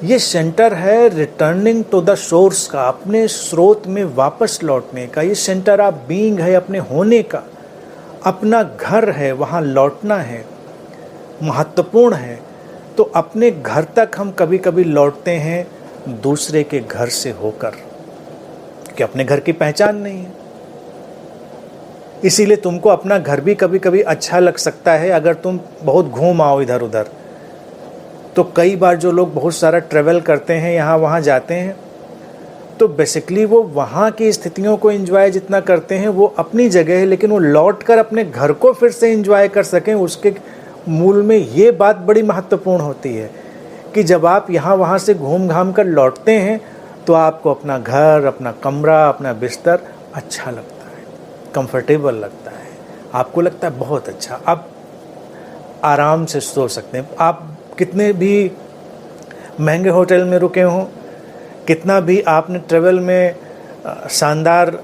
ये सेंटर है returning to the source का, अपने स्रोत में वापस लौटने का। ये सेंटर ऑफ बीइंग है, अपने होने का, अपना घर है, वहाँ लौटना है, महत्वपूर्ण है। तो अपने घर तक हम कभी कभी लौटते हैं दूसरे के घर से होकर, कि अपने घर की पहचान नहीं है। इसीलिए तुमको अपना घर भी कभी कभी अच्छा लग सकता है अगर तुम बहुत घूम आओ इधर उधर। तो कई बार जो लोग बहुत सारा ट्रैवल करते हैं, यहाँ वहाँ जाते हैं, तो बेसिकली वो वहाँ की स्थितियों को एंजॉय जितना करते हैं वो अपनी जगह है, लेकिन वो लौट कर अपने घर को फिर से एंजॉय कर सकें, उसके मूल में ये बात बड़ी महत्वपूर्ण होती है कि जब आप यहाँ वहाँ से घूम घाम कर लौटते हैं तो आपको अपना घर, अपना कमरा, अपना बिस्तर अच्छा लगता है, कंफर्टेबल लगता है, आपको लगता है बहुत अच्छा, आप आराम से सो सकते हैं। आप कितने भी महंगे होटल में रुके हों, कितना भी आपने ट्रेवल में शानदार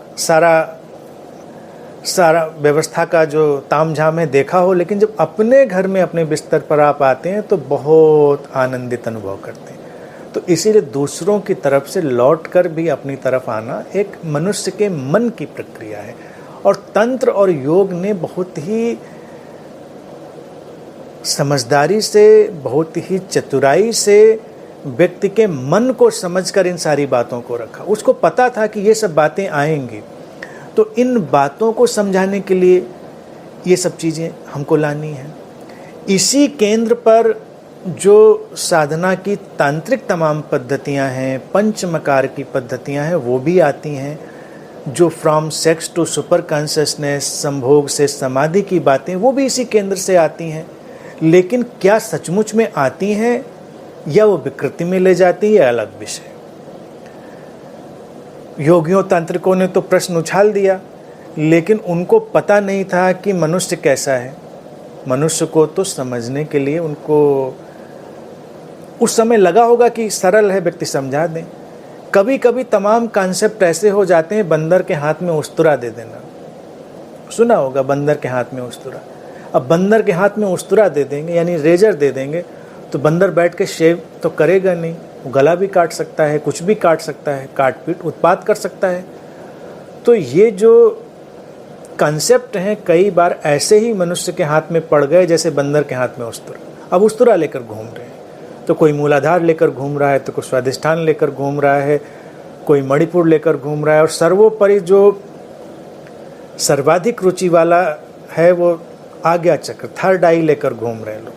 सारा व्यवस्था का जो तामझाम है देखा हो, लेकिन जब अपने घर में अपने बिस्तर पर आप आते हैं तो बहुत आनंदित अनुभव करते हैं। तो इसीलिए दूसरों की तरफ से लौट कर भी अपनी तरफ आना एक मनुष्य के मन की प्रक्रिया है। और तंत्र और योग ने बहुत ही समझदारी से, बहुत ही चतुराई से व्यक्ति के मन को समझकर इन सारी बातों को रखा। उसको पता था कि ये सब बातें आएंगी, तो इन बातों को समझाने के लिए ये सब चीज़ें हमको लानी हैं। इसी केंद्र पर जो साधना की तांत्रिक तमाम पद्धतियां हैं, पंचमकार की पद्धतियां हैं, वो भी आती हैं। जो from sex to super consciousness, संभोग से समाधि की बातें, वो भी इसी केंद्र से आती हैं। लेकिन क्या सचमुच में आती हैं या वो विकृति में ले जाती है, अलग विषय। योगियों तांत्रिकों ने तो प्रश्न उछाल दिया, लेकिन उनको पता नहीं था कि मनुष्य कैसा है। मनुष्य को तो समझने के लिए उनको उस समय लगा होगा कि सरल है, व्यक्ति समझा दें। कभी कभी तमाम कॉन्सेप्ट ऐसे हो जाते हैं, बंदर के हाथ में उस्तरा दे देना, सुना होगा बंदर के हाथ में उस्तरा। अब बंदर के हाथ में उस्तरा दे देंगे, यानी रेजर दे देंगे, तो बंदर बैठ के शेव तो करेगा नहीं, वो गला भी काट सकता है, कुछ भी काट सकता है, काट पीट उत्पात कर सकता है। तो ये जो कंसेप्ट हैं कई बार ऐसे ही मनुष्य के हाथ में पड़ गए जैसे बंदर के हाथ में उस्तरा। अब उस्तरा लेकर घूम रहे हैं, तो कोई मूलाधार लेकर घूम रहा है, तो कोई स्वाधिष्ठान लेकर घूम रहा है, कोई मणिपुर लेकर घूम रहा है, और सर्वोपरि जो सर्वाधिक रुचि वाला है वो आज्ञा चक्र, थर्ड आई लेकर घूम रहे हैं लोग।